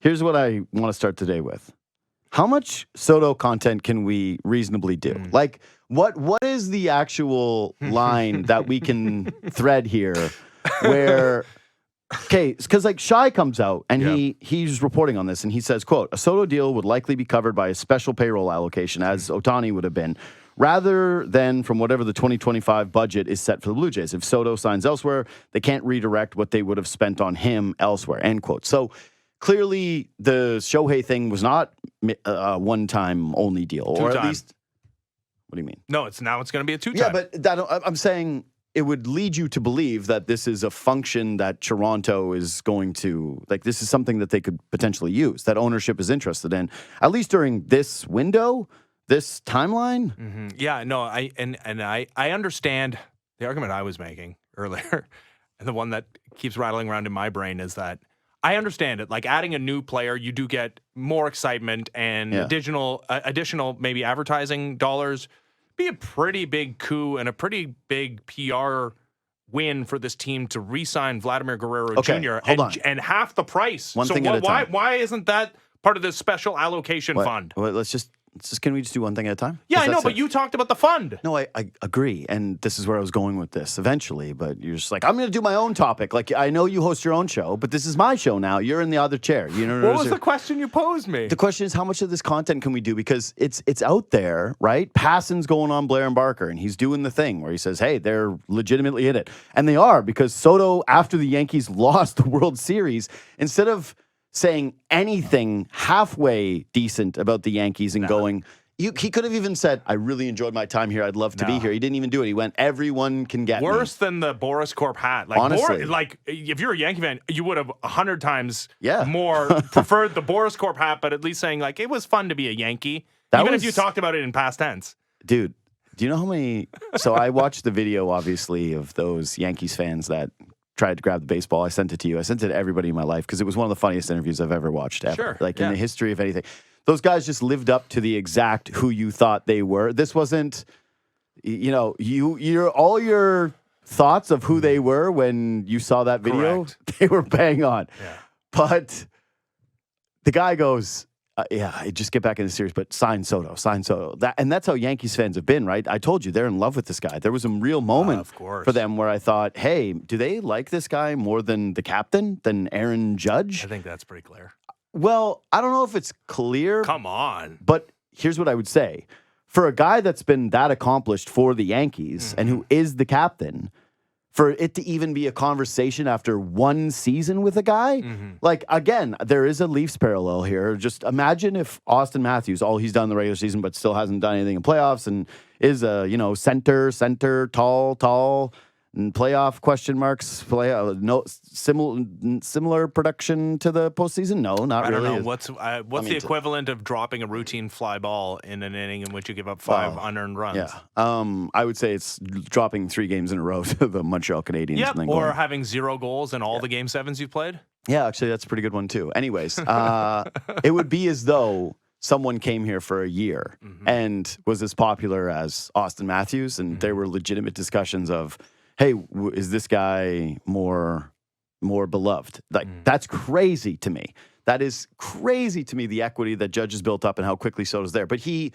Here's what I want to start today with. How much Soto content can we reasonably do? Like, what is the actual line that we can thread here where, okay, because like Shai comes out and he's reporting on this and he says, quote, a Soto deal would likely be covered by a special payroll allocation as Ohtani would have been, rather than from whatever the 2025 budget is set for the Blue Jays. If Soto signs elsewhere, they can't redirect what they would have spent on him elsewhere, end quote. So clearly the Shohei thing was not a one-time only deal. Or at least, what do you mean? No, it's going to be a two-time. Yeah, but I'm saying it would lead you to believe that this is a function that Toronto is going to, like, this is something that they could potentially use, that ownership is interested in, at least during this window, this timeline. Mm-hmm. Yeah, no, I understand the argument I was making earlier, and the one that keeps rattling around in my brain is that I understand it. Like, adding a new player, you do get more excitement and additional maybe advertising dollars. Be a pretty big coup and a pretty big PR win for this team to re-sign Vladimir Guerrero Jr. And half the price. One thing at a time. Why isn't that part of this special allocation fund? Well, can we just do one thing at a time? Yeah, I know, but you talked about the fund. No, I agree. And this is where I was going with this eventually. But you're just like, I'm going to do my own topic. Like, I know you host your own show, but this is my show now. You're in the other chair. You know what was the question you posed me? The question is, how much of this content can we do? Because it's out there, right? Passon's going on Blair and Barker, and he's doing the thing where he says, hey, they're legitimately in it. And they are, because Soto, after the Yankees lost the World Series, instead of saying anything halfway decent about the Yankees and going, he could have even said, I really enjoyed my time here. I'd love to be here. He didn't even do it. He went, everyone can get worse than the Boris Corp hat. Like, honestly. If you're a Yankee fan, you would have 100 times more preferred the Boris Corp hat, but at least saying, like, it was fun to be a Yankee. Even if you talked about it in past tense. Dude, do you know how many... So I watched the video, obviously, of those Yankees fans that tried to grab the baseball. I sent it to you. I sent it to everybody in my life because it was one of the funniest interviews I've ever watched ever. Sure, in the history of anything. Those guys just lived up to the exact who you thought they were. This wasn't, all your thoughts of who they were when you saw that video, they were bang on. Yeah. But the guy goes, just get back in the series, but sign Soto. And that's how Yankees fans have been, right? I told you, they're in love with this guy. There was a real moment for them where I thought, hey, do they like this guy more than the captain, than Aaron Judge? I think that's pretty clear. Well, I don't know if it's clear. Come on. But here's what I would say. For a guy that's been that accomplished for the Yankees and who is the captain, for it to even be a conversation after one season with a guy, like, again, there is a Leafs parallel here. Just imagine if Austin Matthews, all he's done in the regular season, but still hasn't done anything in playoffs and is a, center, tall, and playoff question marks, similar production to the postseason? No, not really. I don't know. What's the equivalent of dropping a routine fly ball in an inning in which you give up 5 unearned runs? Yeah. I would say it's dropping 3 games in a row to the Montreal Canadiens. Yep, or having 0 goals in all the Game 7s you've played. Yeah, actually, that's a pretty good one, too. Anyways, it would be as though someone came here for a year and was as popular as Austin Matthews, and there were legitimate discussions of, hey, is this guy more beloved? Like, that's crazy to me. That is crazy to me, the equity that Judge has built up and how quickly Soto's there. But he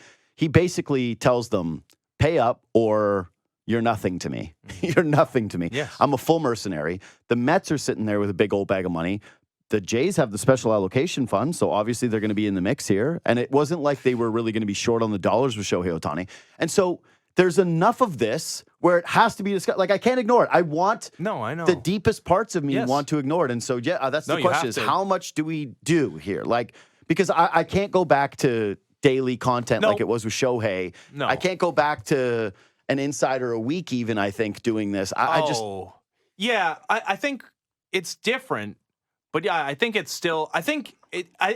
basically tells them, pay up or you're nothing to me. You're nothing to me. Yes. I'm a full mercenary. The Mets are sitting there with a big old bag of money. The Jays have the special allocation fund, so obviously they're going to be in the mix here. And it wasn't like they were really going to be short on the dollars with Shohei Ohtani. And so there's enough of this where it has to be discussed. Like, I can't ignore it. I know. The deepest parts of me want to ignore it. And so, that's the question is, how much do we do here? Like, because I can't go back to daily content like it was with Shohei. No. I can't go back to an insider a week even, I think, doing this. I think it's different. But yeah, I think it's still, I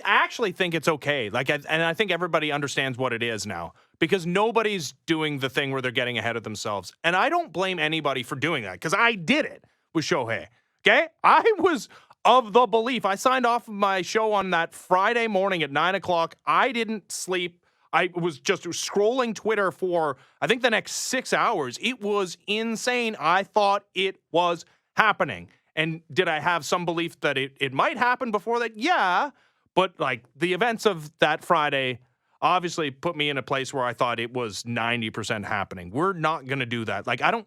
actually think it's okay. And I think everybody understands what it is now because nobody's doing the thing where they're getting ahead of themselves. And I don't blame anybody for doing that because I did it with Shohei. Okay. I was of the belief. I signed off of my show on that Friday morning at 9:00. I didn't sleep. I was just scrolling Twitter for, I think, the next 6 hours. It was insane. I thought it was happening. And did I have some belief that it might happen before that? Yeah. But like the events of that Friday obviously put me in a place where I thought it was 90% happening. We're not going to do that. Like, I don't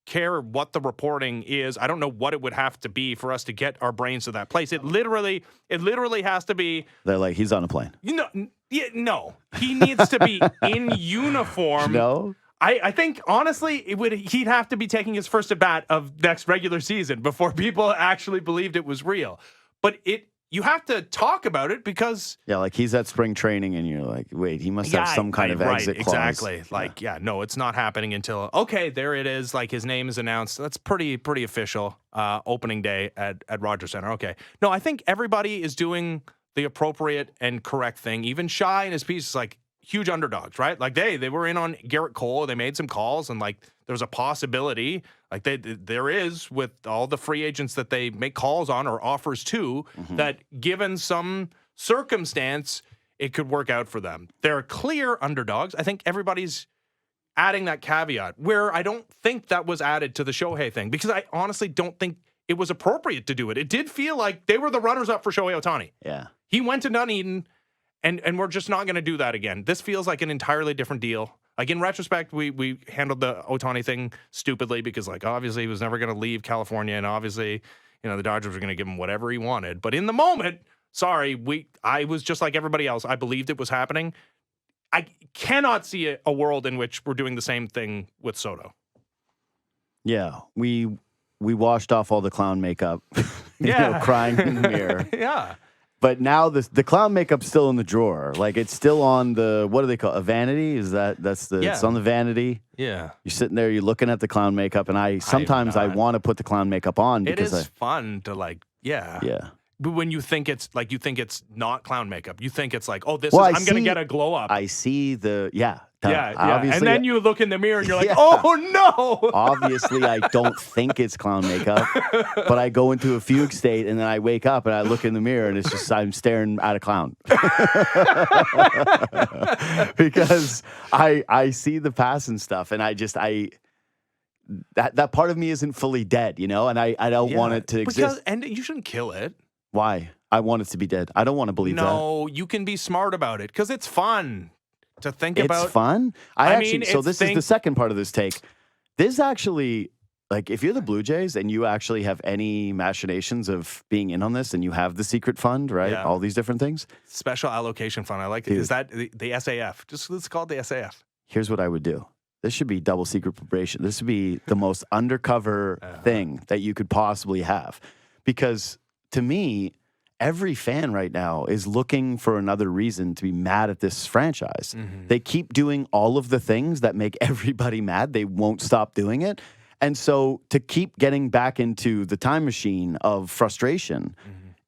care what the reporting is. I don't know what it would have to be for us to get our brains to that place. It literally has to be. They're like, he's on a plane. No, he needs to be in uniform. No. I think honestly, he'd have to be taking his first at bat of next regular season before people actually believed it was real. But you have to talk about it because like he's at spring training, and you're like, wait, he must have some kind of exit clause. Exactly. Like, no, it's not happening until there it is. Like his name is announced. That's pretty official. Opening day at Rogers Center. Okay. No, I think everybody is doing the appropriate and correct thing. Even Shai in his piece is like, huge underdogs, right? Like they were in on Garrett Cole. They made some calls, and like there's a possibility, like there is with all the free agents that they make calls on or offers to, that given some circumstance, it could work out for them. They're clear underdogs. I think everybody's adding that caveat where I don't think that was added to the Shohei thing, because I honestly don't think it was appropriate to do it. It did feel like they were the runners up for Shohei Ohtani. Yeah. He went to Dunedin. And we're just not going to do that again. This feels like an entirely different deal. Like, in retrospect, we handled the Ohtani thing stupidly because, like, obviously he was never going to leave California, and obviously, the Dodgers were going to give him whatever he wanted. But in the moment, I was just like everybody else. I believed it was happening. I cannot see a world in which we're doing the same thing with Soto. Yeah, we washed off all the clown makeup. Yeah, crying in the mirror. Yeah. But now the clown makeup's still in the drawer. Like, it's still on the, what do they call it? A vanity? It's on the vanity. Yeah. You're sitting there, you're looking at the clown makeup, and I want to put the clown makeup on because it is fun to Yeah. But when you think it's not clown makeup, you think it's like, I'm going to get a glow up. I see the, Yeah. Obviously, and then you look in the mirror and you're like, oh no. Obviously, I don't think it's clown makeup, but I go into a fugue state and then I wake up and I look in the mirror and it's just, I'm staring at a clown. Because I see the pass and stuff, and that part of me isn't fully dead, and I don't want it to exist. And you shouldn't kill it. Why? I want it to be dead. I don't want to believe that. No, you can be smart about it because it's fun to think about. It's fun? This is the second part of this take. This actually, like, if you're the Blue Jays and you actually have any machinations of being in on this and you have the secret fund, right? Yeah. All these different things. Special allocation fund. I like it. Is that the SAF? Just let's call it the SAF. Here's what I would do. This should be double secret preparation. This would be the most undercover thing that you could possibly have. Because to me, every fan right now is looking for another reason to be mad at this franchise. They keep doing all of the things that make everybody mad. They won't stop doing it. And so to keep getting back into the time machine of frustration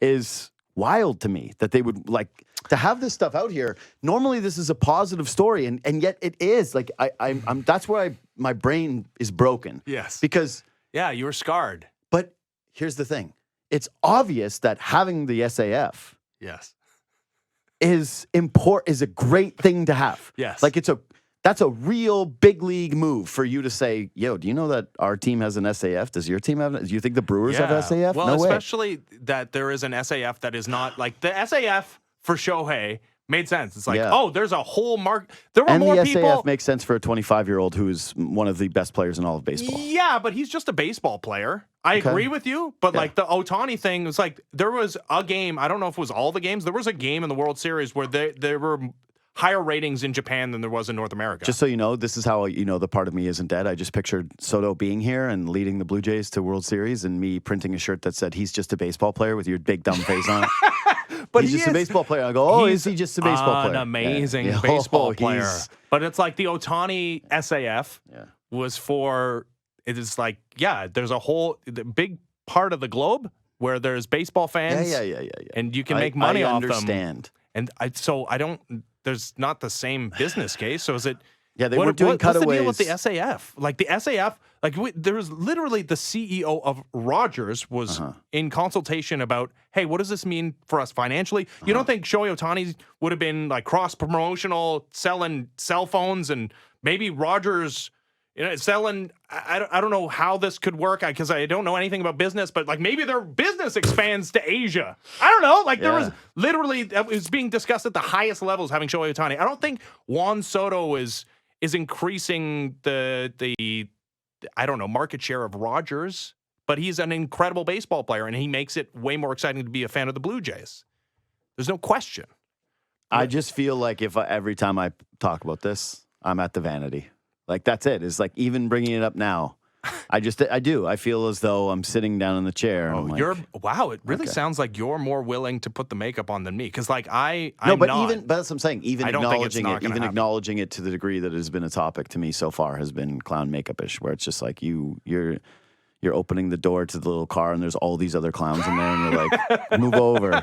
is wild to me, that they would like to have this stuff out here. Normally this is a positive story, and yet it is. Like I'm that's where my brain is broken. Yes. Because you were scarred. But here's the thing. It's obvious that having the SAF is a great thing to have. Yes. Like that's a real big league move for you to say, yo, do you know that our team has an SAF? Does your team have it? Do you think the Brewers have SAF? Well, no way. Especially that there is an SAF that is not like the SAF for Shohei made sense. It's like, there's a whole mark. There were more people. And the SAF makes sense for a 25-year-old who is one of the best players in all of baseball. Yeah, but he's just a baseball player. I agree with you, but like the Ohtani thing was like, there was a game, I don't know if it was all the games, there was a game in the World Series where there were higher ratings in Japan than there was in North America. Just so you know, this is how the part of me isn't dead. I just pictured Soto being here and leading the Blue Jays to World Series, and me printing a shirt that said, he's just a baseball player with your big dumb face on it. But he's just a baseball player. I go, is he just a baseball player? An amazing baseball player. But it's like the Ohtani SAF was for, it is like, there's the big part of the globe where there's baseball fans. Yeah. And you can make money off them. I understand. And there's not the same business case. So is it? Yeah, they were doing cutaways. What's the deal with the SAF? Like the SAF, there was literally the CEO of Rogers was in consultation about, hey, what does this mean for us financially? You don't think Shohei Ohtani would have been like cross promotional, selling cell phones, and maybe Rogers selling. I don't know how this could work because I don't know anything about business, but like maybe their business expands to Asia. I don't know. Like there was literally, it was being discussed at the highest levels having Shohei Ohtani. I don't think Juan Soto is increasing the I don't know, market share of Rogers, but he's an incredible baseball player and he makes it way more exciting to be a fan of the Blue Jays. There's no question. I just feel like every time I talk about this, I'm at the vanity. Like, that's it. It's like, even bringing it up now, I do. I feel as though I'm sitting down in the chair. And wow. It really sounds like you're more willing to put the makeup on than me. Because, like, but that's what I'm saying. Even acknowledging it to the degree that it has been a topic to me so far has been clown makeup-ish, where it's just like you're opening the door to the little car and there's all these other clowns in there and you're like, move over.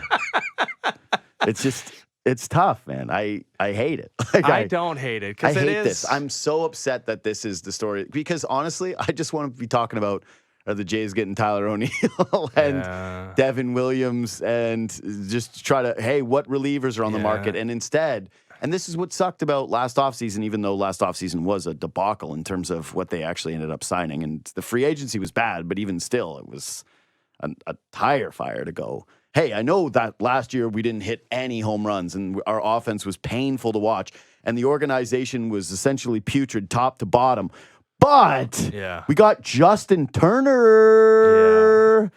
It's tough, man. I hate it. Like, I don't hate it. I hate this. I'm so upset that this is the story. Because honestly, I just want to be talking about are the Jays getting Tyler O'Neill and Devin Williams and just try to, hey, what relievers are on the market? And instead, and this is what sucked about last offseason, even though last offseason was a debacle in terms of what they actually ended up signing. And the free agency was bad, but even still, it was a tire fire to go, hey, I know that last year we didn't hit any home runs and our offense was painful to watch and the organization was essentially putrid top to bottom. But we got Justin Turner.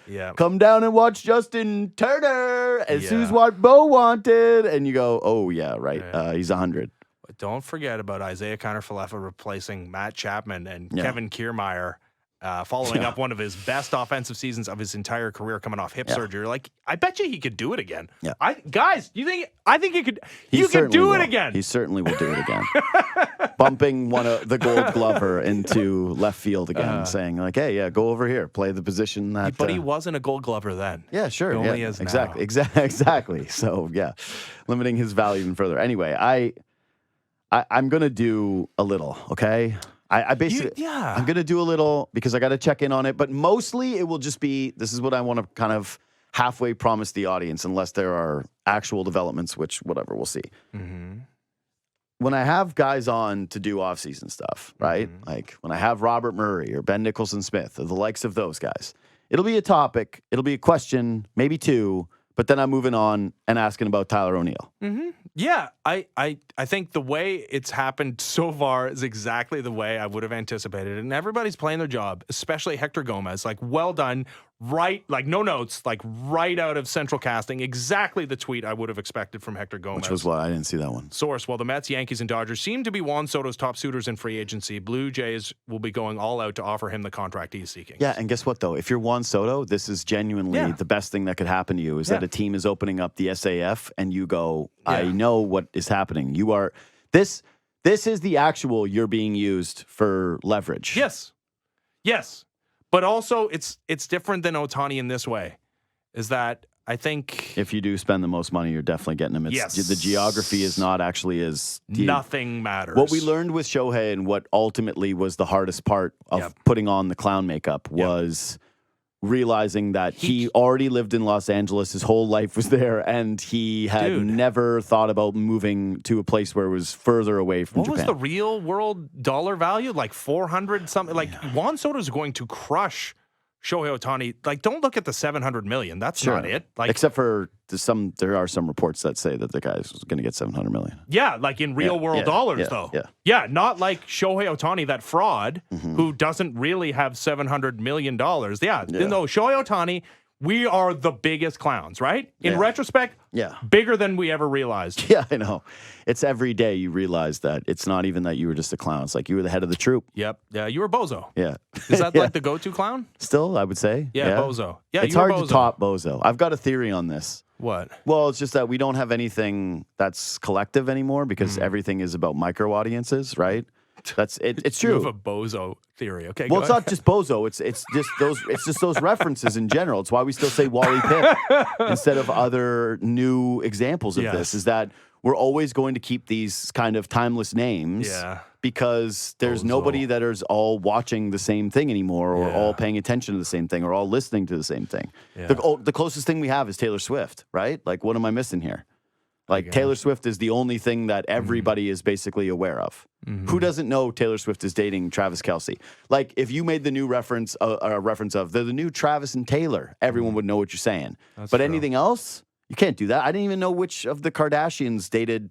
Yeah. Come down and watch Justin Turner. As soon as what Bo wanted. And you go, oh, yeah, right. He's 100. But don't forget about Isaiah Kiner-Falefa replacing Matt Chapman and Kevin Kiermaier. Following up one of his best offensive seasons of his entire career coming off hip surgery. Like, I bet you he could do it again. Yeah. I think he could. You could do it again. He certainly will do it again. Bumping one of the Gold Glover into left field again, saying like, hey, go over here, play the position that. But he wasn't a Gold Glover then. Yeah, sure. He only is now. Exactly. So limiting his value even further. Anyway, I'm gonna do a little, okay. I'm going to do a little because I got to check in on it, but mostly it will just be, this is what I want to kind of halfway promise the audience, unless there are actual developments, which whatever, we'll see. Mm-hmm. When I have guys on to do off-season stuff, right? Like when I have Robert Murray or Ben Nicholson-Smith or the likes of those guys, it'll be a topic, it'll be a question, maybe two, but then I'm moving on and asking about Tyler O'Neill. Mm-hmm. Yeah, I think the way it's happened so far is exactly the way I would have anticipated. And everybody's playing their job, especially Hector Gomez. Like, well done. Right, like no notes, like right out of central casting. Exactly the tweet I would have expected from Hector Gomez. Which was what? I didn't see that one. Source, while the Mets, Yankees, and Dodgers seem to be Juan Soto's top suitors in free agency, Blue Jays will be going all out to offer him the contract he's seeking. Yeah, and guess what, though? If you're Juan Soto, this is genuinely the best thing that could happen to you, is that a team is opening up the SAF and you go, I know what is happening. You are, this is the actual, you're being used for leverage. Yes. But also, it's different than Ohtani in this way, is that I think if you do spend the most money, you're definitely getting him. The geography is not actually as deep. Nothing matters. What we learned with Shohei and what ultimately was the hardest part of putting on the clown makeup was realizing that he already lived in Los Angeles. His whole life was there, and he had never thought about moving to a place where it was further away from Japan. What was the real world dollar value? Like 400 something? Like Juan Soto's going to crush Shohei Ohtani. Like, don't look at the 700 million. That's not it. Like, except for there are some reports that say that the guy's going to get 700 million. Yeah, like in real world dollars, though. Yeah, not like Shohei Ohtani, that fraud who doesn't really have $700 million. No, Shohei Ohtani, we are the biggest clowns, right? In retrospect, bigger than we ever realized. Yeah, I know. It's every day you realize that it's not even that you were just a clown. It's like you were the head of the troop. Yep. Yeah, you were Bozo. Yeah. Is that like the go-to clown? Still, I would say. Yeah, Bozo. Yeah, it's hard to top Bozo. I've got a theory on this. What? Well, it's just that we don't have anything that's collective anymore because everything is about micro audiences, right? That's it. It's true. You have a Bozo theory, okay? Well, it's not just Bozo. It's just those references in general. It's why we still say Wally Pipp instead of other new examples of this. Is that we're always going to keep these kind of timeless names because there's nobody that is all watching the same thing anymore, or all paying attention to the same thing, or all listening to the same thing. The closest thing we have is Taylor Swift, right? Like, what am I missing here? Like Taylor Swift is the only thing that everybody is basically aware of. Who doesn't know Taylor Swift is dating Travis Kelce? Like if you made the new reference, a reference of the new Travis and Taylor, everyone would know what you're saying. That's but true. anything else, you can't do that. I didn't even know which of the Kardashians dated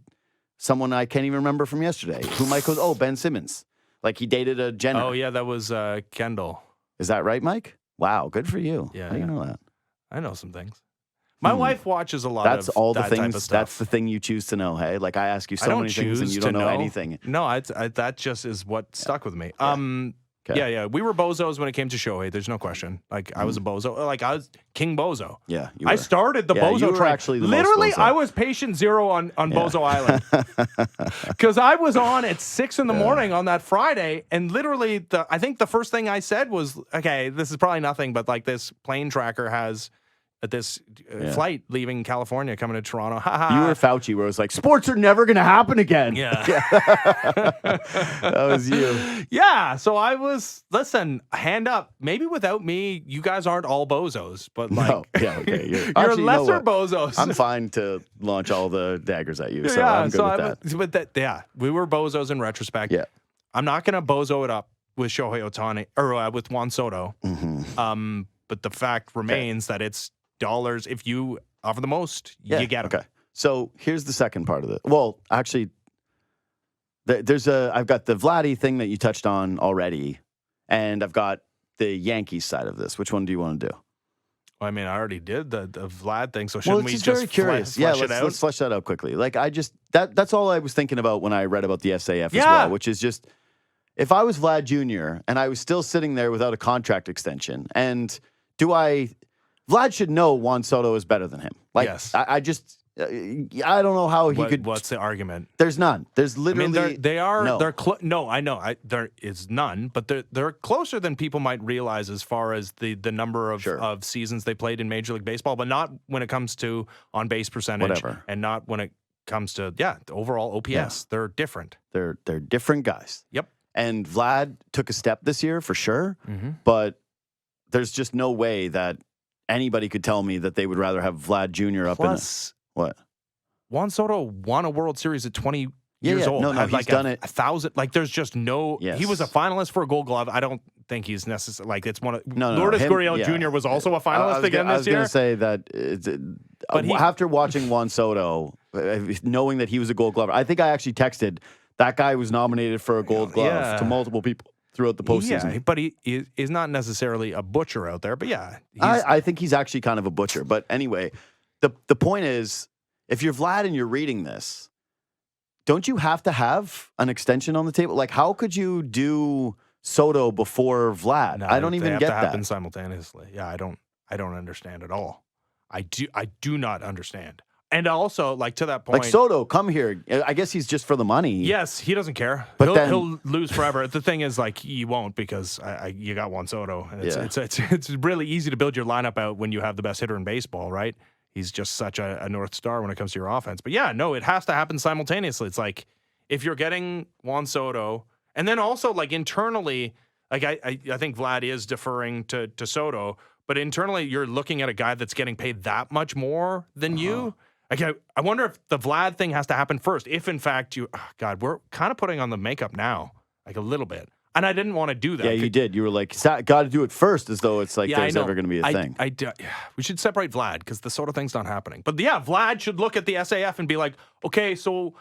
someone I can't even remember from yesterday. Who Mike goes, oh, Ben Simmons. Like he dated a Jenner. Oh yeah, that was Kendall. Is that right, Mike? Wow, good for you. Yeah, How do you know that? I know some things. My wife watches a lot That's of all the that type of things. stuff. That's the thing you choose to know. Hey, like I ask you I so don't many things and choose you to don't know anything. No, that just is what stuck with me. Okay. Yeah. We were bozos when it came to Shohei. There's no question. Like I was a bozo. Like I was King Bozo. Yeah, you I were. started the Yeah, bozo you were train. actually the most Literally, bozo. I was patient zero on Bozo Island because I was on at 6 a.m. on that Friday, and literally, I think the first thing I said was, "Okay, this is probably nothing, but like this plane tracker has." At this flight leaving California coming to Toronto. You were Fauci, where it was like, sports are never going to happen again. Yeah. That was you. Yeah. So I was, listen, hand up. Maybe without me, you guys aren't all bozos, but like, No. Yeah, okay. you're Actually, you know lesser what? bozos. I'm fine to launch all the daggers at you, so I'm good with that. But we were bozos in retrospect. Yeah. I'm not going to bozo it up with Shohei Ohtani or with Juan Soto. But the fact remains that it's dollars. If you offer the most, you get them. Okay. So here's the second part of it. Well, actually, I've got the Vladdy thing that you touched on already, and I've got the Yankees side of this. Which one do you want to do? Well, I mean, I already did the Vlad thing, so shouldn't we just just very curious. flesh it out? Let's flesh that out quickly. Like that's all I was thinking about when I read about the SAF as well, which is just if I was Vlad Jr. and I was still sitting there without a contract extension, and Vlad should know Juan Soto is better than him. Like, yes. I don't know how he could. What's the argument? There's none. There's literally. I mean, they are. No. They're no, I know. There is none, but they're closer than people might realize as far as the number of seasons they played in Major League Baseball, but not when it comes to on base percentage, Whatever. and not when it comes to the overall OPS. Yeah. They're different. They're different guys. Yep. And Vlad took a step this year for sure, but there's just no way that anybody could tell me that they would rather have Vlad Jr. up Plus, in what? Juan Soto won a World Series at 20 years old. No, Had he's done it. 1,000. Like, there's just no. Yes. He was a finalist for a Gold Glove. I don't think he's necessary. Like, it's one of. No, Lourdes him- Gurriel yeah. Jr. was also a finalist again I this was year. going to say that after watching Juan Soto, knowing that he was a Gold Glover, I think I actually texted that guy was nominated for a Gold Glove to multiple people throughout the postseason. Yeah, but he is not necessarily a butcher out there. But yeah, I think he's actually kind of a butcher. But anyway, the point is, if you're Vlad and you're reading this, don't you have to have an extension on the table? Like, how could you do Soto before Vlad? No, I don't even they have get to happen that. simultaneously. Yeah, I don't understand at all. I do not understand. And also, like, to that point, Like Soto, come here. I guess he's just for the money. yes, he doesn't care. But He'll lose forever. The thing is, like, you won't because you got Juan Soto. And it's really easy to build your lineup out when you have the best hitter in baseball, right? He's just such a North Star when it comes to your offense. But yeah, no, it has to happen simultaneously. It's like if you're getting Juan Soto, and then also like internally, like I think Vlad is deferring to Soto, but internally you're looking at a guy that's getting paid that much more than you. Like, I wonder if the Vlad thing has to happen first. If in fact God, we're kind of putting on the makeup now, like a little bit. And I didn't want to do that. Yeah, you did. You were like, got to do it first, as though it's like there's ever going to be a thing. We should separate Vlad because the Soto thing's not happening. But yeah, Vlad should look at the SAF and be like, okay, so,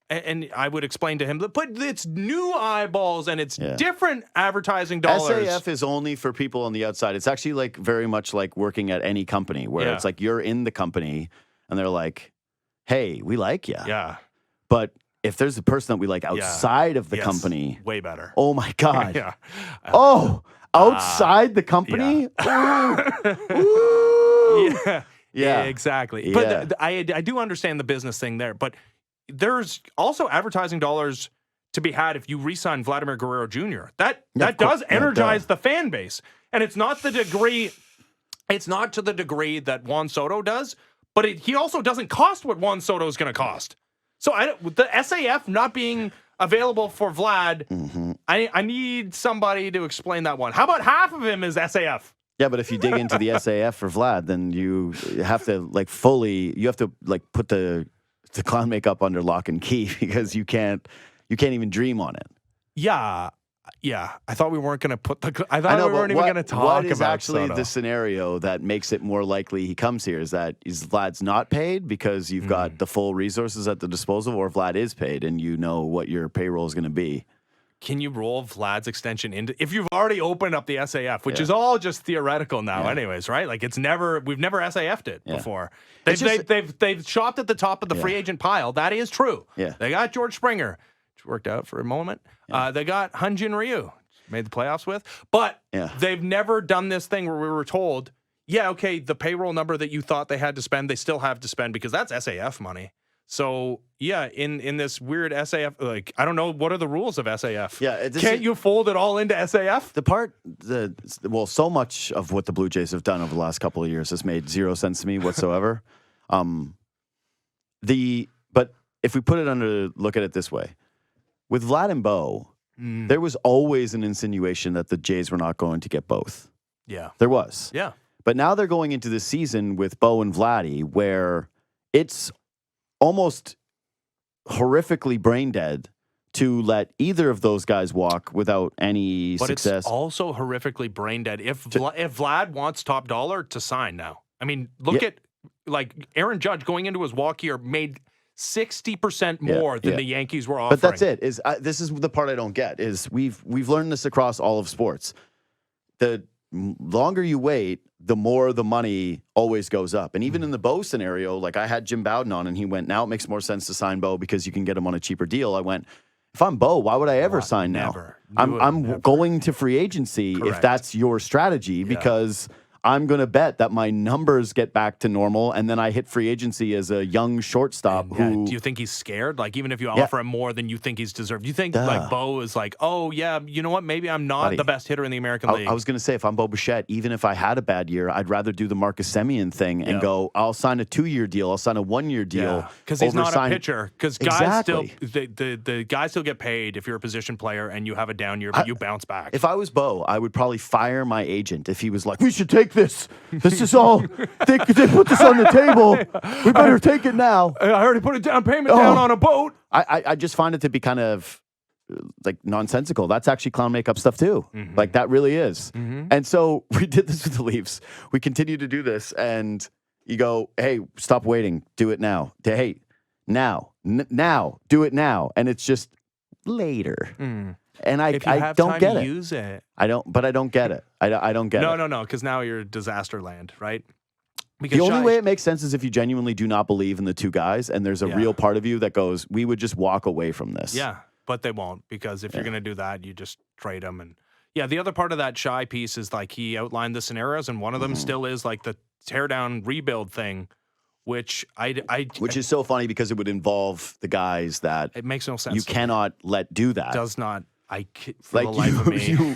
and I would explain to him, but it's new eyeballs and it's different advertising dollars. SAF is only for people on the outside. It's actually like very much like working at any company where it's like you're in the company and they're like, hey, we like you. Yeah. But if there's a person that we like outside of the company, way better. Oh my God. Yeah. Outside the company? Ooh. Yeah, exactly. Yeah. But I do understand the business thing there, but there's also advertising dollars to be had if you re-sign Vladimir Guerrero Jr. That does energize the fan base. And it's not to the degree that Juan Soto does, but he also doesn't cost what Juan Soto is going to cost. So the SAF not being available for Vlad, I need somebody to explain that one. How about half of him is SAF? Yeah, but if you dig into the SAF for Vlad, then you have to put the the clown makeup under lock and key because you can't even dream on it. Yeah. I thought we weren't going to put the. I thought we weren't even going to talk about what is actually Soto. the scenario that makes it more likely he comes here? Is Vlad's not paid because you've got the full resources at the disposal, or Vlad is paid and you know what your payroll is going to be? Can you roll Vlad's extension into if you've already opened up the SAF, which is all just theoretical now, anyways, right? Like we've never SAF'd it before. They've shopped at the top of the free agent pile. That is true. Yeah. They got George Springer, which worked out for a moment. They got Hyun-Jin Ryu, made the playoffs with, but they've never done this thing where we were told, the payroll number that you thought they had to spend, they still have to spend because that's SAF money. So in this weird SAF, like I don't know what are the rules of SAF. Can't you fold it all into SAF? So much of what the Blue Jays have done over the last couple of years has made zero sense to me whatsoever. But if we look at it this way, with Vlad and Bo, there was always an insinuation that the Jays were not going to get both. Yeah, there was. Yeah, but now they're going into this season with Bo and Vladdy, where it's almost horrifically brain dead to let either of those guys walk without any success. It's also horrifically brain dead if Vlad wants top dollar to sign now. I mean, look at like Aaron Judge going into his walk here made 60% more than the Yankees were offering. But that's it. This is the part I don't get is we've learned this across all of sports. The longer you wait, the more the money always goes up. And even in the Bo scenario, like I had Jim Bowden on and he went, now it makes more sense to sign Bo because you can get him on a cheaper deal. I went, if I'm Bo, why would I ever sign now? I'm going to free agency if that's your strategy because I'm going to bet that my numbers get back to normal and then I hit free agency as a young shortstop who... Do you think he's scared? Like, even if you offer him more than you think he's deserved, do you think like Bo is like, oh, yeah, you know what? Maybe I'm not the best hitter in the American League. I was going to say, if I'm Bo Bichette, even if I had a bad year, I'd rather do the Marcus Semien thing and go, I'll sign a 2-year deal. I'll sign a 1-year deal. Because he's not a pitcher. Because guys still, the guys still get paid if you're a position player and you have a down year, but you bounce back. If I was Bo, I would probably fire my agent if he was like, we should take this. This is all. They put this on the table. We better take it now. I already put a down payment down on a boat. I just find it to be kind of like nonsensical. That's actually clown makeup stuff too. Like that really is. And so we did this with the Leafs. We continue to do this, and you go, "Hey, stop waiting. Do it now. Hey, now, do it now." And it's just later. And I don't get it. Use it. I don't get it. I don't get it. No, because now you're disaster land, right? Because the only way it makes sense is if you genuinely do not believe in the two guys, and there's a real part of you that goes, we would just walk away from this. Yeah, but they won't, because if you're going to do that, you just trade them. And the other part of that Shy piece is like he outlined the scenarios, and one of them still is like the tear down rebuild thing, which which is so funny because it would involve the guys that it makes no sense. You cannot let do that. Does not. For the life of me.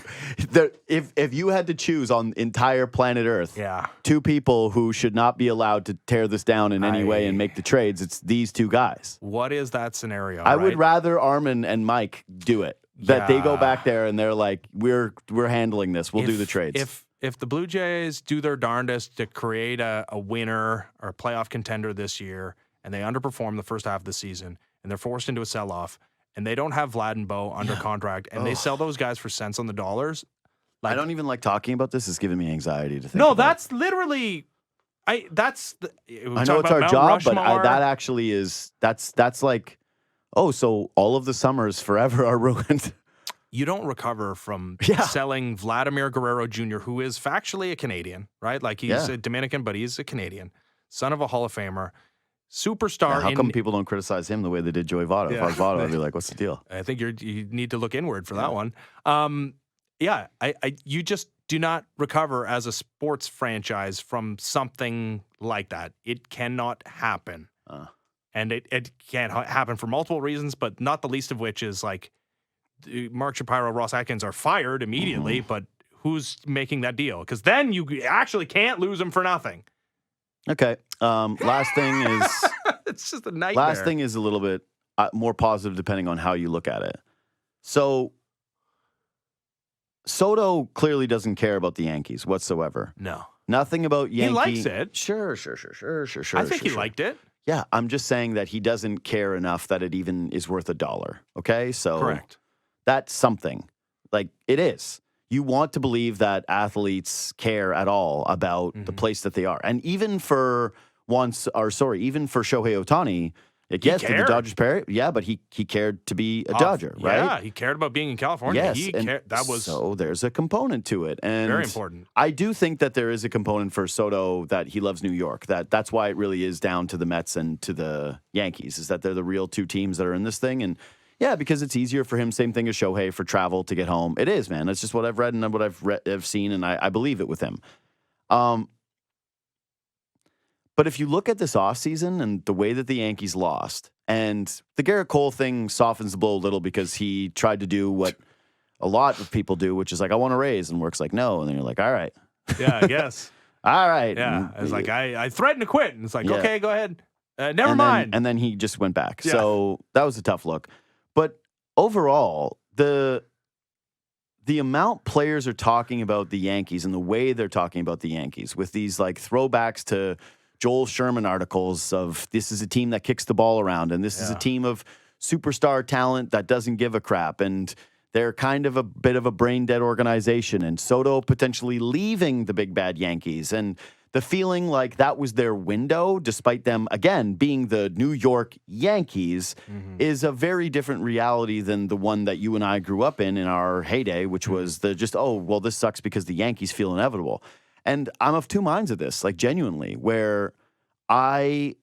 If you had to choose on entire planet Earth, 2 people who should not be allowed to tear this down in any way and make the trades, it's these 2 guys. What is that scenario? I would rather Armin and Mike do it. That they go back there and they're like, we're handling this. We'll do the trades. If the Blue Jays do their darndest to create a winner or a playoff contender this year, and they underperform the first half of the season, and they're forced into a sell-off, and they don't have Vlad and Bo under contract, and they sell those guys for cents on the dollars. I don't even like talking about this. It's giving me anxiety to think about. No, that's literally... I know it's our job, but that actually is... That's like... Oh, so all of the summers forever are ruined. You don't recover from selling Vladimir Guerrero Jr., who is factually a Canadian, right? Like, he's a Dominican, but he's a Canadian. Son of a Hall of Famer. Superstar. How come people don't criticize him the way they did Joey Votto? If I was Votto, I'd be like, what's the deal? I think you need to look inward for that one. You just do not recover as a sports franchise from something like that. It cannot happen. And it can't happen for multiple reasons, but not the least of which is like Mark Shapiro, Ross Atkins are fired immediately, but who's making that deal? Because then you actually can't lose them for nothing. Okay. Last thing is... It's just a nightmare. Last thing is a little bit more positive depending on how you look at it. So, Soto clearly doesn't care about the Yankees whatsoever. No. Nothing about Yankee. He likes it. Sure. I think he liked it. Yeah, I'm just saying that he doesn't care enough that it even is worth $1. Okay, so Correct. That's something. Like it is. You want to believe that athletes care at all about the place that they are, and even for even for Shohei Ohtani. Did the Dodgers pair? Yeah, but he cared to be a Dodger, right? Yeah, he cared about being in California. Yes, so there's a component to it, and very important. I do think that there is a component for Soto that he loves New York. That's why it really is down to the Mets and to the Yankees, is that they're the real two teams that are in this thing, and yeah, because it's easier for him. Same thing as Shohei for travel to get home. It is, man. That's just what I've read and what I've seen, and I believe it with him. But if you look at this offseason and the way that the Yankees lost, and the Garrett Cole thing softens the blow a little because he tried to do what a lot of people do, which is like, I want to raise, and Work's like, no. And then you're like, all right. Yeah, I guess. All right. Yeah. It's like, I threatened to quit. And it's like, okay, go ahead. Never mind. And then he just went back. Yeah. So that was a tough look. But overall, the amount players are talking about the Yankees and the way they're talking about the Yankees with these like throwbacks to Joel Sherman articles of this is a team that kicks the ball around and this is a team of superstar talent that doesn't give a crap, and they're kind of a bit of a brain dead organization, and Soto potentially leaving the big bad Yankees, and the feeling like that was their window, despite them again being the New York Yankees, is a very different reality than the one that you and I grew up in our heyday, which was the just, oh, well, this sucks because the Yankees feel inevitable. And I'm of two minds of this, like genuinely, where I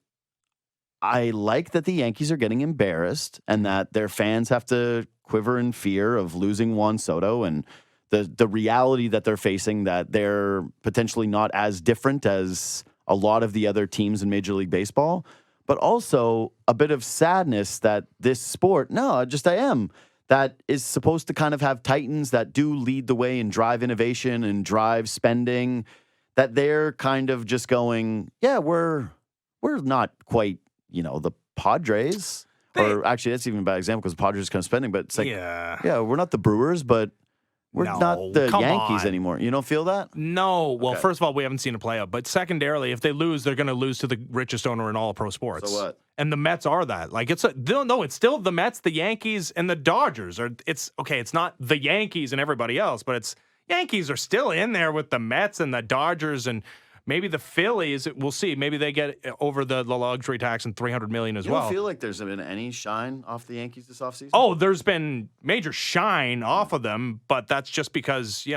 like that the Yankees are getting embarrassed and that their fans have to quiver in fear of losing Juan Soto and the reality that they're facing, that they're potentially not as different as a lot of the other teams in Major League Baseball, but also a bit of sadness that this sport, that is supposed to kind of have titans that do lead the way and drive innovation and drive spending, that they're kind of just going, yeah, we're not quite, the Padres. Or actually, that's even a bad example because the Padres are kind of spending, but it's like, yeah, we're not the Brewers, but we're not the Yankees anymore. You don't feel that? No. Well, first of all, we haven't seen a playoff. But secondarily, if they lose, they're going to lose to the richest owner in all of pro sports. So what? And the Mets are that. Like it's still the Mets, the Yankees, and the Dodgers. It's not the Yankees and everybody else, but it's Yankees are still in there with the Mets and the Dodgers and maybe the Phillies. We'll see. Maybe they get over the luxury tax and $300 million as well. You don't feel like there's been any shine off the Yankees this offseason? Oh, there's been major shine off of them, but that's just because,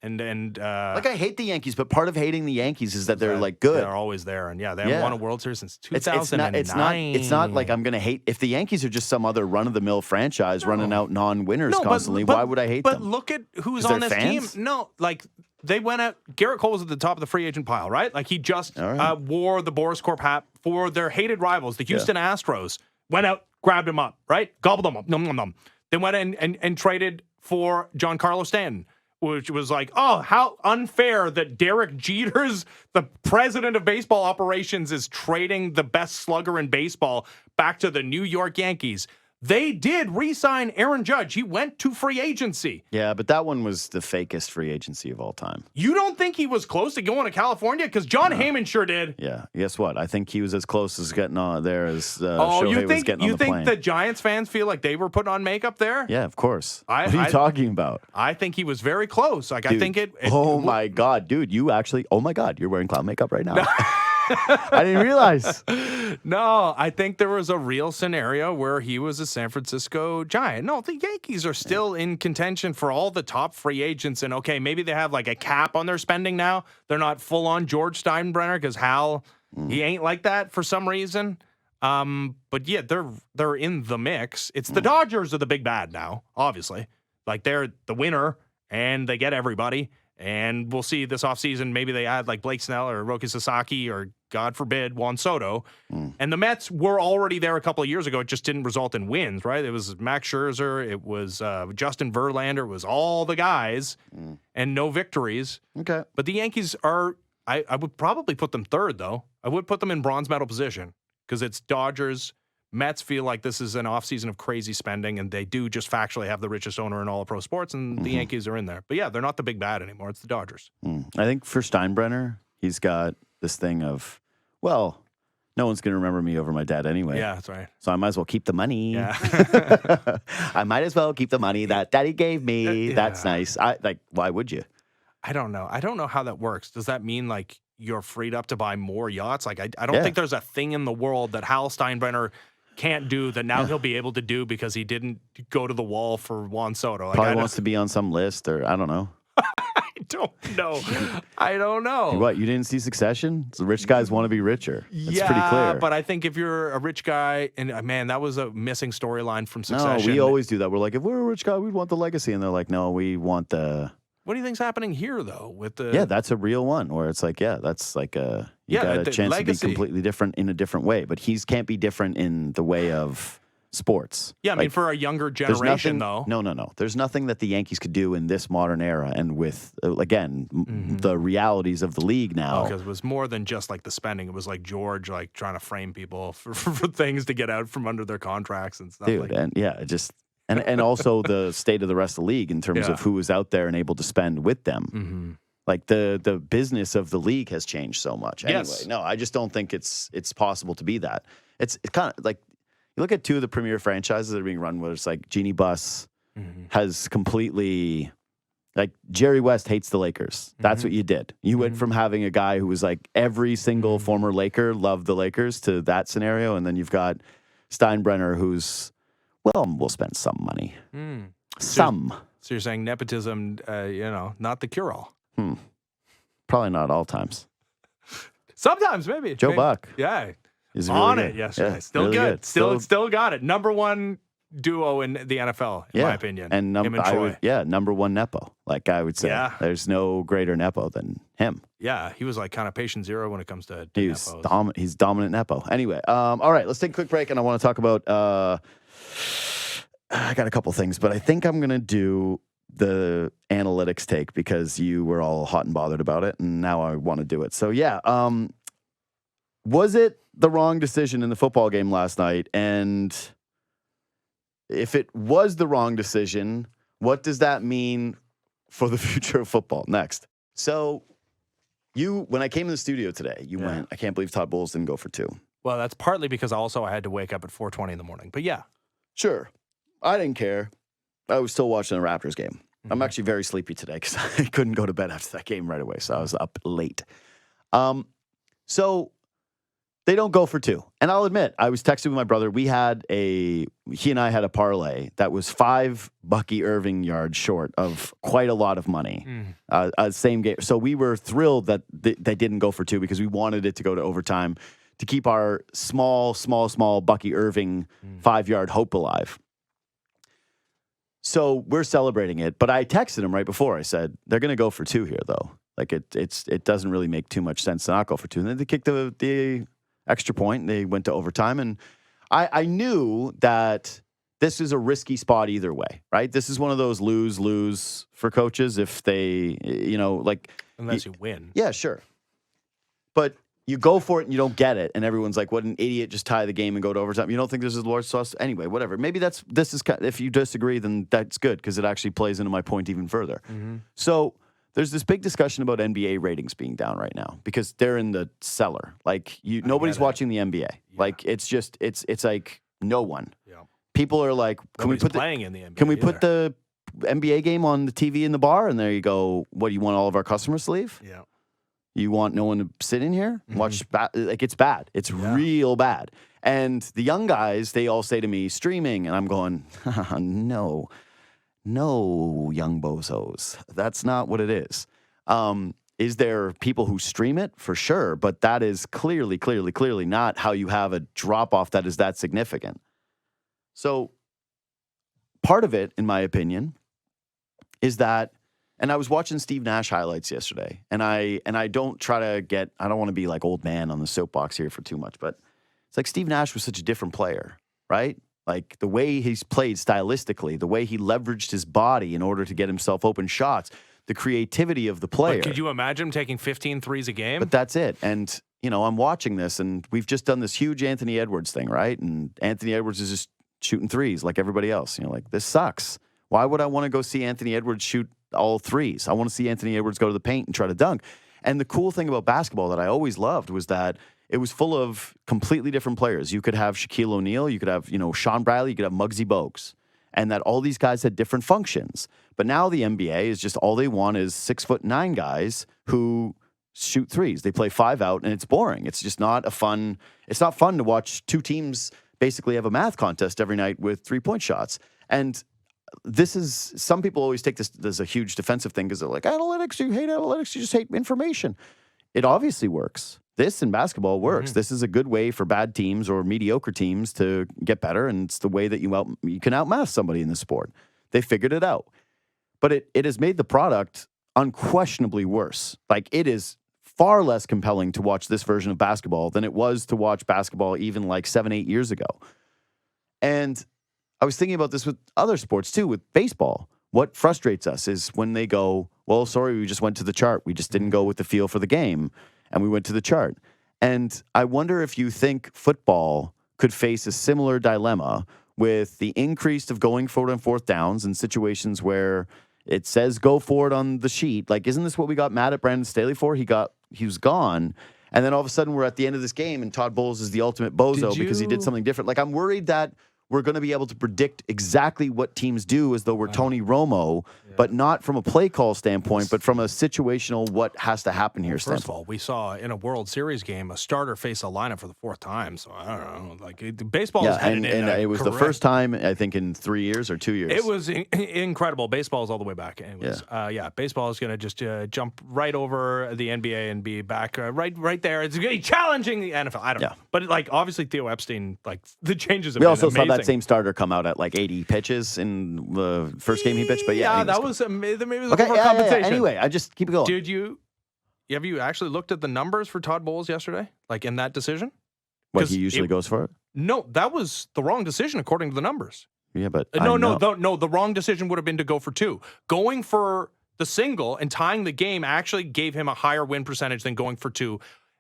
and like I hate the Yankees, but part of hating the Yankees is that they're like good. They're always there, and they haven't won a World Series since 2009. It's not like I'm going to hate if the Yankees are just some other run of the mill franchise running out non-winners constantly. Why would I hate them? But look at who's on this fans? team. No, like they went out. Garrett Cole was at the top of the free agent pile, right? Like he just wore the Boris Corp hat for their hated rivals, the Houston Astros. Went out, grabbed him up, right? Gobbled them up. Nom, nom, nom. They went and traded for Giancarlo Stanton, which was like, oh, how unfair that Derek Jeter's, the president of baseball operations, is trading the best slugger in baseball back to the New York Yankees. They did re-sign Aaron Judge. He went to free agency. Yeah, but that one was the fakest free agency of all time. You don't think he was close to going to California? Because John Heyman sure did. Yeah. Guess what? I think he was as close as getting on there as Shohei was getting on the plane. You think the Giants fans feel like they were putting on makeup there? Yeah, of course. What are you talking about? I think he was very close. Like, dude, I think it oh, my God. Dude, oh, my God. You're wearing clown makeup right now. I didn't realize. No, I think there was a real scenario where he was a San Francisco Giant. No, the Yankees are still in contention for all the top free agents. And, okay, maybe they have like a cap on their spending now. They're not full on George Steinbrenner because Hal, he ain't like that for some reason. But, yeah, they're in the mix. It's the Dodgers are the big bad now, obviously. Like, they're the winner, and they get everybody. And we'll see this offseason, maybe they add like Blake Snell or Roki Sasaki or, God forbid, Juan Soto. And the Mets were already there a couple of years ago. It just didn't result in wins, right? It was Max Scherzer. It was Justin Verlander. It was all the guys and no victories. Okay. But the Yankees are, I would probably put them third, though. I would put them in bronze medal position because it's Dodgers. Mets feel like this is an offseason of crazy spending, and they do just factually have the richest owner in all of pro sports, and the Yankees are in there. But, yeah, they're not the big bad anymore. It's the Dodgers. I think for Steinbrenner, he's got this thing of, well, No one's going to remember me over my dad anyway. Yeah, that's right. So I might as well keep the money. Yeah. I might as well keep the money that daddy gave me. Yeah. That's nice. Why would you? I don't know. I don't know how that works. Does that mean like you're freed up to buy more yachts? Like I don't think there's a thing in the world that Hal Steinbrenner can't do that now he'll be able to do because he didn't go to the wall for Juan Soto. Like, Probably wants to be on some list, or I don't know. I don't know. What, you didn't see Succession? The rich guys want to be richer. It's pretty clear. But I think if you're a rich guy, and man, that was a missing storyline from Succession. No, we always do that. We're like, if we're a rich guy, we'd want the legacy. And they're like, no, we want the... What do you think's happening here, though? With the Yeah, that's a real one where it's like, that's like you got a chance legacy. to be completely different in a different way. But he can't be different in the way of sports. Yeah, I mean, for a younger generation, though. No. There's nothing that the Yankees could do in this modern era, and with again the realities of the league now. Because it was more than just like the spending. It was like George like trying to frame people for things to get out from under their contracts and stuff. Dude, and also the state of the rest of the league in terms of who was out there and able to spend with them. Mm-hmm. Like the business of the league has changed so much. Anyway, no, I just don't think it's possible to be that. It's kind of like. You look at two of the premier franchises that are being run, where it's like Jeannie Buss has completely, like Jerry West hates the Lakers. That's what you did. You went from having a guy who was like every single former Laker loved the Lakers to that scenario. And then you've got Steinbrenner who's, well, we'll spend some money. Some. So you're saying nepotism, not the cure-all. Probably not all times. Sometimes, maybe. Joe Buck. Yeah. Is on really it good. yesterday. Still really good. Still got it. Number one duo in the NFL, in my opinion. And him and Troy. number one Nepo. Like I would say, there's no greater Nepo than him. Yeah, he was like kind of patient zero when it comes to He's Nepos. He's dominant Nepo. Anyway, all right, let's take a quick break, and I want to talk about. I got a couple things, but I think I'm gonna do the analytics take because you were all hot and bothered about it, and now I want to do it. So was it the wrong decision in the football game last night? And if it was the wrong decision, what does that mean for the future of football? Next. So when I came in the studio today, you went, I can't believe Todd Bowles didn't go for 2. Well, that's partly because also I had to wake up at 4:20 in the morning. But yeah. Sure. I didn't care. I was still watching the Raptors game. I'm actually very sleepy today because I couldn't go to bed after that game right away. So I was up late. So they don't go for 2. And I'll admit, I was texting with my brother. He and I had a parlay that was 5 Bucky Irving yards short of quite a lot of money. Same game. So we were thrilled that they didn't go for 2 because we wanted it to go to overtime to keep our small Bucky Irving 5-yard hope alive. So we're celebrating it. But I texted him right before. I said, they're going to go for 2 here, though. Like it doesn't really make too much sense to not go for 2. And then they kicked the extra point. They went to overtime. And I knew that this is a risky spot either way, right? This is one of those lose for coaches if they, Unless you win. Yeah, sure. But you go for it and you don't get it. And everyone's like, what an idiot, just tie the game and go to overtime. You don't think this is Lord's sauce? Anyway, whatever. Maybe if you disagree, then that's good because it actually plays into my point even further. So there's this big discussion about NBA ratings being down right now because they're in the cellar. Like nobody's watching the NBA. Yeah. Like it's like no one. Yeah. People are like, can we put the NBA game on the TV in the bar? And there you go. What do you want all of our customers to leave? Yeah. You want no one to sit in here and watch? Like it's bad. It's real bad. And the young guys, they all say to me, streaming, and I'm going, no, young bozos. That's not what it is. Is there people who stream it? For sure. But that is clearly not how you have a drop-off that is that significant. So part of it, in my opinion, is that, and I was watching Steve Nash highlights yesterday, and I don't try to I don't want to be like old man on the soapbox here for too much, but it's like Steve Nash was such a different player, right? Like the way he's played stylistically, the way he leveraged his body in order to get himself open shots, the creativity of the player. But could you imagine him taking 15 threes a game? But that's it. And, I'm watching this, and we've just done this huge Anthony Edwards thing, right? And Anthony Edwards is just shooting threes like everybody else. Like, this sucks. Why would I want to go see Anthony Edwards shoot all threes? I want to see Anthony Edwards go to the paint and try to dunk. And the cool thing about basketball that I always loved was that it was full of completely different players. You could have Shaquille O'Neal, you could have, Sean Bradley, you could have Muggsy Bogues, and that all these guys had different functions. But now the NBA is just all they want is 6'9" guys who shoot threes. They play 5 out, and it's boring. It's just not it's not fun to watch two teams basically have a math contest every night with 3-point shots. And some people always take this as a huge defensive thing because they're like, analytics, you hate analytics, you just hate information. It obviously works. This in basketball works. This is a good way for bad teams or mediocre teams to get better, and it's the way that you can outmath somebody in the sport. They figured it out. But it has made the product unquestionably worse. Like, it is far less compelling to watch this version of basketball than it was to watch basketball even like 7-8 years ago. And I was thinking about this with other sports too, with baseball. What frustrates us is when they go, well, sorry, we just went to the chart. We just didn't go with the feel for the game, and we went to the chart. And I wonder if you think football could face a similar dilemma with the increase of going forward on fourth downs in situations where it says go forward on the sheet. Like, isn't this what we got mad at Brandon Staley for? He was gone. And then all of a sudden we're at the end of this game and Todd Bowles is the ultimate bozo because he did something different. Like, I'm worried that we're going to be able to predict exactly what teams do as though we're Tony Romo, but not from a play call standpoint, but from a situational what has to happen here standpoint. First of all, we saw in a World Series game a starter face a lineup for the 4th time. So I don't know, like, baseball is and it was the first time, I think, in 3 years or 2 years. It was incredible. Baseball is all the way back. It was, baseball is going to just jump right over the NBA and be back right there. It's going to be challenging the NFL. I don't know. But, like, obviously Theo Epstein, like, the changes have been amazing. We also saw that same starter come out at like 80 pitches in the first game he pitched. But that was maybe it was overcompensation. Anyway, I just keep it going. Have you actually looked at the numbers for Todd Bowles yesterday? Like, in that decision? What, he usually goes for it? No, that was the wrong decision according to the numbers. Yeah, but no, the wrong decision would have been to go for 2. Going for the single and tying the game actually gave him a higher win percentage than going for 2.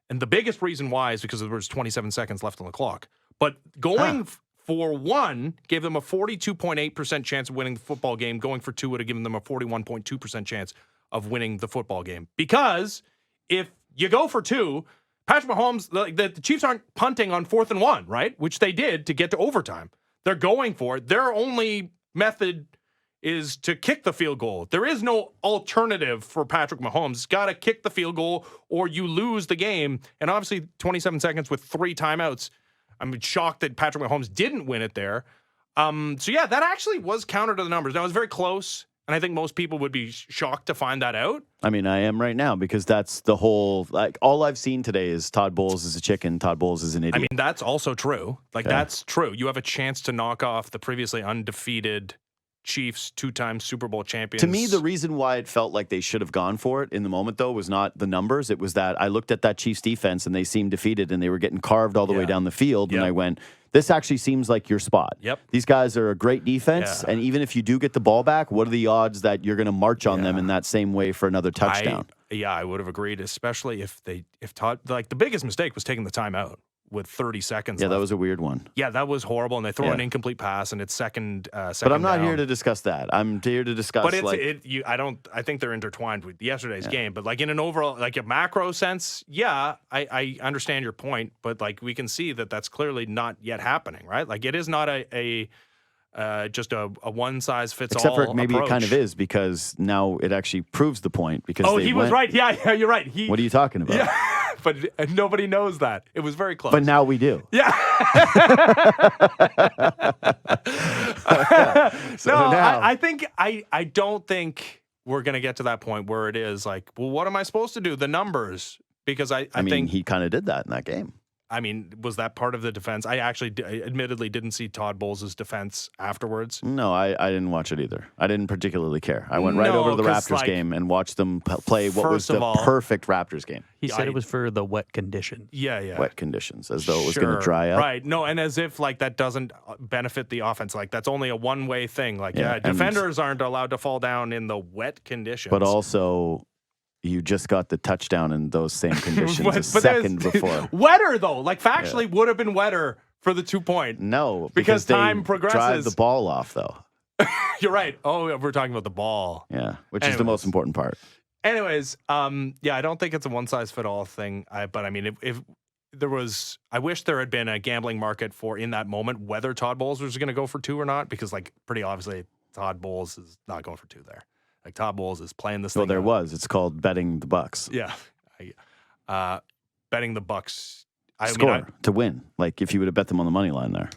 And the biggest reason why is because there was 27 seconds left on the clock. But going for 1 gave them a 42.8% chance of winning the football game. Going for 2 would have given them a 41.2% chance of winning the football game. Because if you go for 2, Patrick Mahomes, the Chiefs aren't punting on 4th and 1, right? Which they did to get to overtime. They're going for it. Their only method is to kick the field goal. There is no alternative for Patrick Mahomes. He's got to kick the field goal or you lose the game. And obviously 27 seconds with 3 timeouts. I'm shocked that Patrick Mahomes didn't win it there. That actually was counter to the numbers. Now, it was very close, and I think most people would be shocked to find that out. I mean, I am right now because that's the whole, like, all I've seen today is Todd Bowles is a chicken, Todd Bowles is an idiot. I mean, that's also true. Like, that's true. You have a chance to knock off the previously undefeated Chiefs, 2-time Super Bowl champions. To me, the reason why it felt like they should have gone for it in the moment, though, was not the numbers. It was that I looked at that Chiefs defense and they seemed defeated and they were getting carved all the way down the field. And I went, this actually seems like your spot. Yep. These guys are a great defense. And even if you do get the ball back, what are the odds that you're going to march on them in that same way for another touchdown? I would have agreed, especially if Todd, like, the biggest mistake was taking the timeout with 30 seconds left. That was a weird one. Yeah, that was horrible, and they throw an incomplete pass, and it's second But I'm not down. here to discuss that. I'm here to discuss. But I think they're intertwined with yesterday's game. But, like, in an overall, like, a macro sense, I understand your point. But, like, we can see that that's clearly not yet happening, right? Like, it is not just a one size fits all. Except for maybe approach. It kind of is, because now it actually proves the point. Because he was right. Yeah, you're right. What are you talking about? Yeah. But nobody knows that. It was very close. But now we do. Yeah. I don't think we're going to get to that point where it is like, well, what am I supposed to do? The numbers. Because I think he kind of did that in that game. I mean, was that part of the defense? I actually admittedly didn't see Todd Bowles' defense afterwards. No, I didn't watch it either. I didn't particularly care. I went right over to the Raptors game and watched them play what was the perfect Raptors game. He said it was for the wet conditions. Yeah. Wet conditions, as though it was going to dry up. Right. No, and as if, like, that doesn't benefit the offense. Like, that's only a one-way thing. Like, defenders aren't allowed to fall down in the wet conditions. But also, you just got the touchdown in those same conditions a second before. Wetter, though. Like, factually would have been wetter for the 2-point. No, because time they progresses. Drive the ball off, though. You're right. Oh, we're talking about the ball. Yeah, which is the most important part. Anyways, I don't think it's a one-size-fit-all thing. But, I mean, if I wish there had been a gambling market for in that moment whether Todd Bowles was going to go for 2 or not, because like pretty obviously Todd Bowles is not going for 2 there. Like Todd Bowles is playing this thing. Well, there out. was. It's called betting the Bucks. Yeah. Betting the Bucks. Score to win. Like if you would have bet them on the money line there.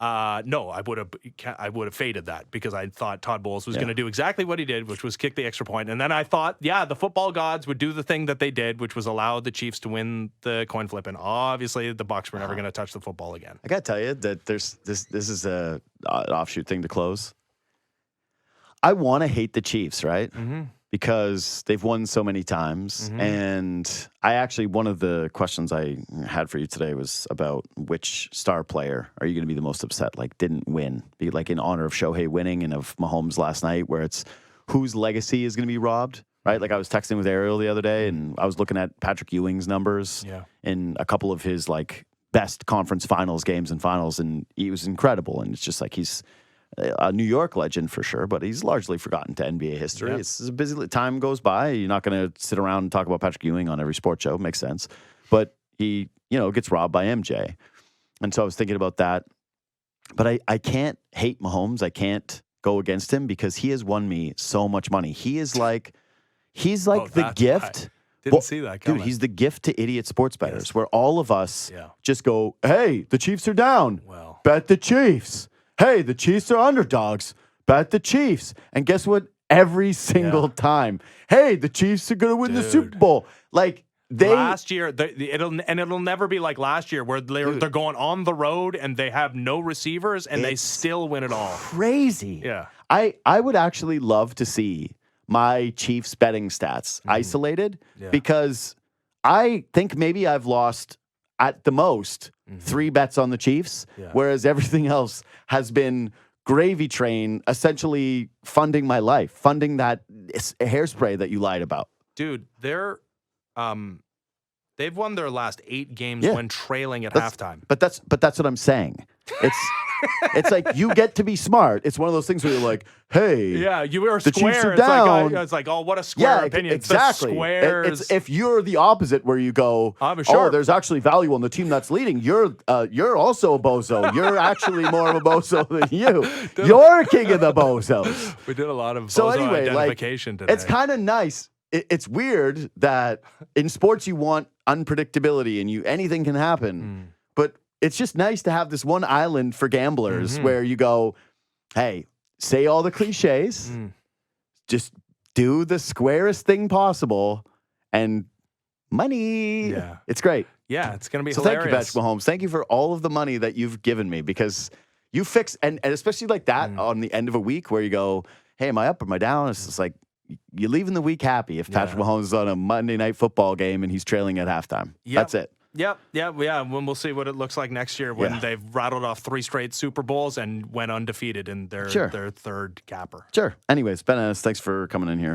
No, I would have faded that because I thought Todd Bowles was going to do exactly what he did, which was kick the extra point. And then I thought, the football gods would do the thing that they did, which was allow the Chiefs to win the coin flip. And obviously, the Bucs were never going to touch the football again. I got to tell you that this is an offshoot thing to close. I want to hate the Chiefs, right? Mm-hmm. Because they've won so many times. Mm-hmm. And one of the questions I had for you today was about which star player are you going to be the most upset, like didn't win? Be like in honor of Shohei winning and of Mahomes last night, where it's whose legacy is going to be robbed, right? Like I was texting with Ariel the other day and I was looking at Patrick Ewing's numbers in a couple of his like best conference finals games and finals, and he was incredible. And it's just like he's a New York legend for sure, but he's largely forgotten to NBA history. Yep. It's a busy time goes by. You're not going to sit around and talk about Patrick Ewing on every sports show. Makes sense. But he, gets robbed by MJ. And so I was thinking about that. But I can't hate Mahomes. I can't go against him because he has won me so much money. He's like the gift. Didn't see that coming. Dude, he's the gift to idiot sports bettors, Yes. where all of us just go, hey, the Chiefs are down. Well. Bet the Chiefs. Hey, the Chiefs are underdogs. Bet the Chiefs. And guess what? Every single time. Hey, the Chiefs are going to win the Super Bowl. Like last year, it'll never be like last year where they're going on the road and they have no receivers and they still win it all. Crazy. Yeah. I would actually love to see my Chiefs betting stats isolated because I think maybe I've lost at the most 3 bets on the Chiefs, whereas everything else has been gravy train, essentially funding my life, funding that hairspray that you lied about. Dude, they've won their last 8 games when trailing at halftime. But that's what I'm saying. It's like you get to be smart. It's one of those things where you're like, hey, you were the square. Chiefs are down. It's like, what a square opinion. Exactly. The squares. It's if you're the opposite, where you go, there's actually value on the team that's leading. You're also a bozo. You're actually more of a bozo than you. You're king of the bozos. We did a lot of bozo identification today. It's kind of nice. It's weird that in sports you want unpredictability and anything can happen, but it's just nice to have this one island for gamblers where you go, hey, say all the cliches, just do the squarest thing possible, and money. Yeah. It's great. Yeah, it's going to be So hilarious. thank you, Patrick Mahomes. Thank you for all of the money that you've given me, because you fix, and especially like that on the end of a week where you go, hey, am I up or am I down? It's just like, you're leaving the week happy if Patrick Mahomes is on a Monday night football game and he's trailing at halftime. That's it. Yep. When we'll see what it looks like next year when they've rattled off 3 straight Super Bowls and went undefeated in their third capper. Sure. Anyways, Ben Ennis, thanks for coming in here.